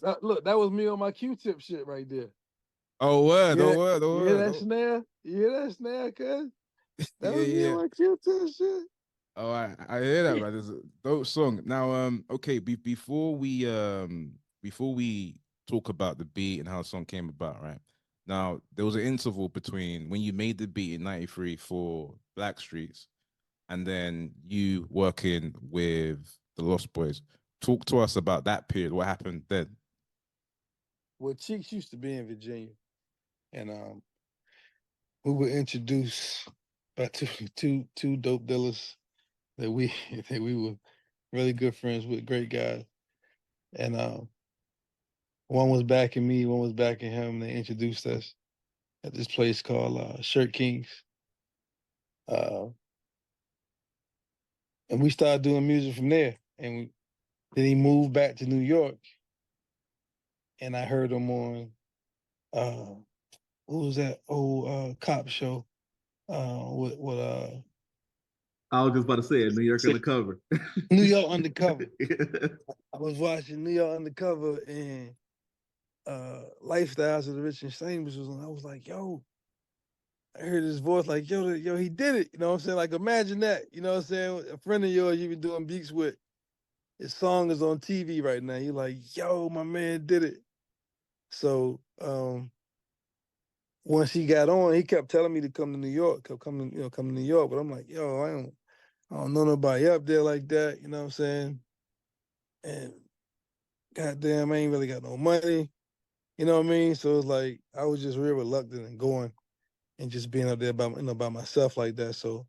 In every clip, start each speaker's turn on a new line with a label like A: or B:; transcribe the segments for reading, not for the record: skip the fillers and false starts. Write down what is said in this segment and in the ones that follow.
A: Look, that was me on my Q-tip shit right there.
B: Oh word,
A: You hear
B: oh
A: that?
B: word, oh
A: You hear
B: word.
A: that
B: Oh,
A: snare? You hear that snare, cuz? That
B: yeah,
A: was me on
B: yeah.
A: my Q-tip shit.
B: Oh, I hear that, man. It's a dope song. Now, okay, before we talk about the beat and how the song came about, right? Now, there was an interval between when you made the beat in '93 for Black Streets and then you working with the Lost Boys. Talk to us about that period. What happened then?
A: Well, Cheeks used to be in Virginia, and we were introduced by two dope dealers that we that we were really good friends with, great guys. And one was backing me, one was backing him. They introduced us at this place called Shirt Kings. Uh, and we started doing music from there. Then he moved back to New York, and I heard him on uh, what was that old cop show? With
C: I was just about to say it, New York Undercover.
A: New York Undercover.
C: Yeah.
A: I was watching New York Undercover, and Lifestyles of the Rich and Famous was on. I was like, yo, I heard his voice like, yo, he did it. You know what I'm saying? Like, imagine that. You know what I'm saying? A friend of yours you've been doing beats with, his song is on TV right now. You're like, yo, my man did it. So once he got on, he kept telling me to come to New York, kept coming, come to New York. But I'm like, yo, I don't know nobody up there like that. You know what I'm saying? And goddamn, I ain't really got no money. You know what I mean? So it's like I was just real reluctant and going and just being up there by myself like that. So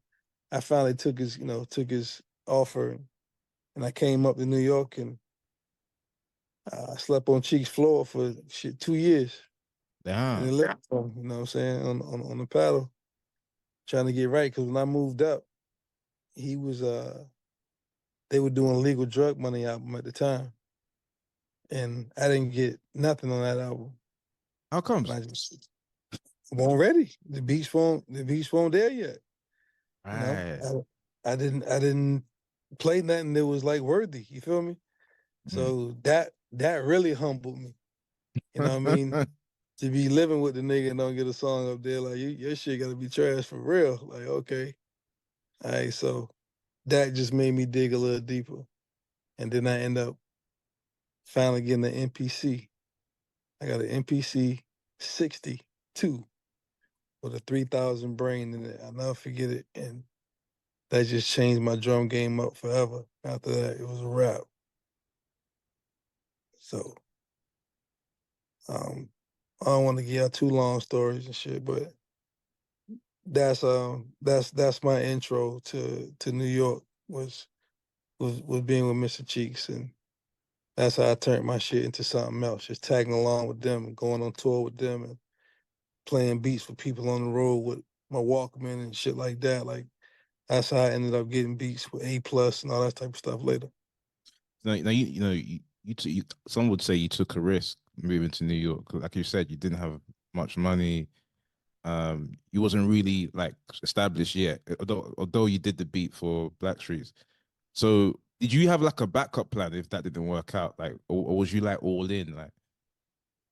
A: I finally took his offer, and I came up to New York, and I slept on Cheek's floor for shit 2 years in the
B: Damn.
A: living room. You know what I'm saying, on the paddle, trying to get right. Because when I moved up, he was they were doing Legal Drug Money album at the time, and I didn't get nothing on that album,
B: How
A: and
B: comes?
A: I just weren't ready. The beats weren't there yet. You know,
B: Right.
A: I didn't play nothing that was like worthy. You feel me?
B: Mm.
A: So that really humbled me. You know what I mean? To be living with the nigga and don't get a song up there, like your shit got to be trash for real. Like, okay, all right. So that just made me dig a little deeper, and then I end up finally getting an MPC. I got an MPC 62 with a 3,000 brain in it. I'll never forget it, and that just changed my drum game up forever. After that, it was a wrap. So um, I don't want to give out too long stories and shit, but that's my intro to New York was being with Mr. Cheeks, and that's how I turned my shit into something else. Just tagging along with them and going on tour with them and playing beats for people on the road with my Walkman and shit like that. Like that's how I ended up getting beats with A plus and all that type of stuff later.
B: Now you some would say you took a risk moving to New York. 'Cause like you said, you didn't have much money. You wasn't really like established yet, although you did the beat for Blackstreets. So did you have like a backup plan if that didn't work out? Like, or was you like all in? Like,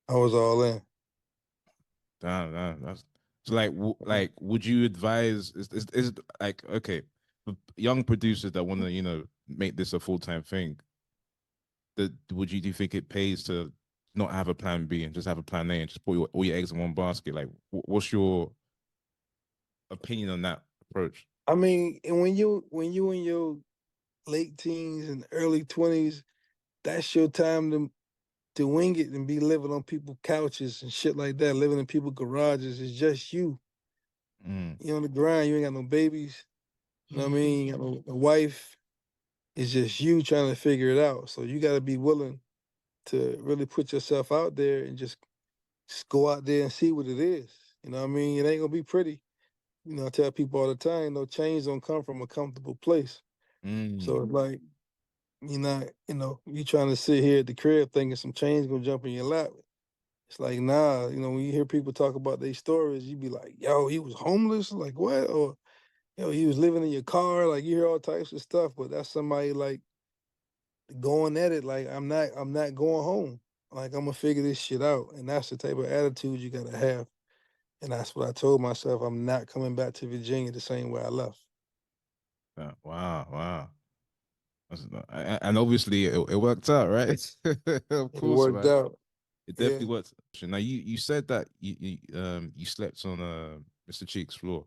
A: I was all in.
B: damn, that's so like, would you advise? Is like okay, for young producers that want to make this a full time thing? That do you think it pays to not have a plan B and just have a plan A and just put all your eggs in one basket? Like, what's your opinion on that approach?
A: I mean, and when you in your late teens and early 20s, that's your time to wing it and be living on people's couches and shit like that, living in people's garages. It's just you.
B: Mm.
A: You on the grind. You ain't got no babies. You know what I mean? You got no wife. It's just you trying to figure it out. So you got to be willing to really put yourself out there and just go out there and see what it is. You know what I mean? It ain't gonna be pretty. I tell people all the time, no change don't come from a comfortable place. So
B: Mm.
A: it's like you trying to sit here at the crib thinking some change gonna jump in your lap. It's like, nah, when you hear people talk about their stories, you be like, yo, he was homeless? Like what? Or he was living in your car, like you hear all types of stuff, but that's somebody like going at it like I'm not going home. Like I'm gonna figure this shit out, and that's the type of attitude you gotta have. And that's what I told myself. I'm not coming back to Virginia the same way I left.
B: Wow, wow. And obviously it worked out, right? Of
A: It
B: course,
A: worked
B: man.
A: out.
B: It
A: Yeah,
B: definitely worked. Now you said that you slept on Mr. Cheek's floor,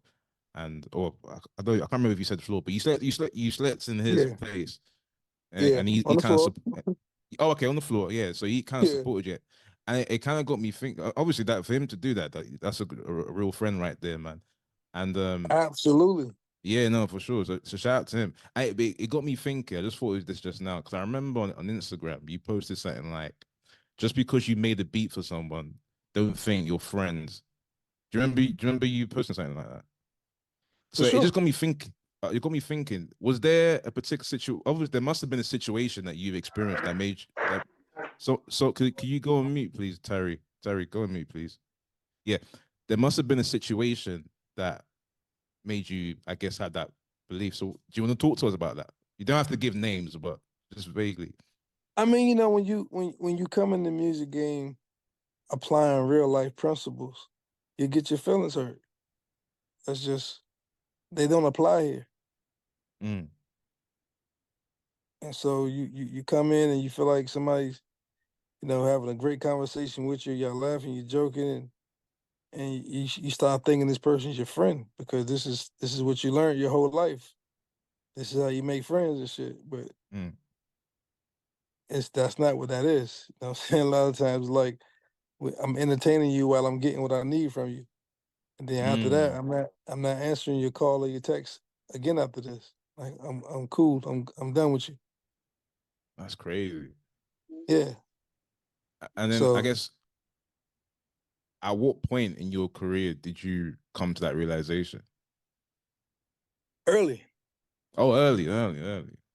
B: and or I don't I can't remember if you said floor, but you slept in his
A: yeah,
B: place,
A: yeah.
B: and
A: On
B: he
A: the
B: kind
A: floor.
B: of oh, okay, on the floor, yeah. So he kind of
A: Yeah,
B: supported you, and it kind of got me thinking. Obviously, that for him to do that, that's a real friend right there, man. And
A: absolutely.
B: yeah, no, for sure. So shout out to him. It got me thinking. I just thought of this just now because I remember on Instagram you posted something like, "Just because you made a beat for someone, don't think you're friends." Do you remember you posting something like that?
A: For
B: So it just
A: sure.
B: got me thinking. It got me thinking. Was there a particular situation? Obviously, there must have been a situation that you've experienced that made that. So could you go on mute, please, Terry? Terry, go on mute, please. Yeah, there must have been a situation that made you, I guess, have that belief. So do you want to talk to us about that? You don't have to give names, but just vaguely.
A: I mean, when you come in the music game applying real life principles, you get your feelings hurt. That's just they don't apply here.
B: Mm,
A: And so you come in and you feel like somebody's, having a great conversation with you, y'all laughing, you're joking, and you start thinking this person's your friend because this is what you learned your whole life. This is how you make friends and shit. But
B: mm,
A: that's not what that is. You know what I'm saying? A lot of times, like I'm entertaining you while I'm getting what I need from you, and then after that,
B: mm.
A: I'm not answering your call or your text again after this. Like I'm cool. I'm done with you.
B: That's crazy.
A: Yeah.
B: And then I
A: So
B: guess at what point in your career did you come to that realization?
A: early.
B: Oh, early.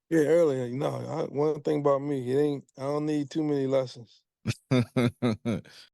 A: Yeah, early. One thing about me, I don't need too many lessons.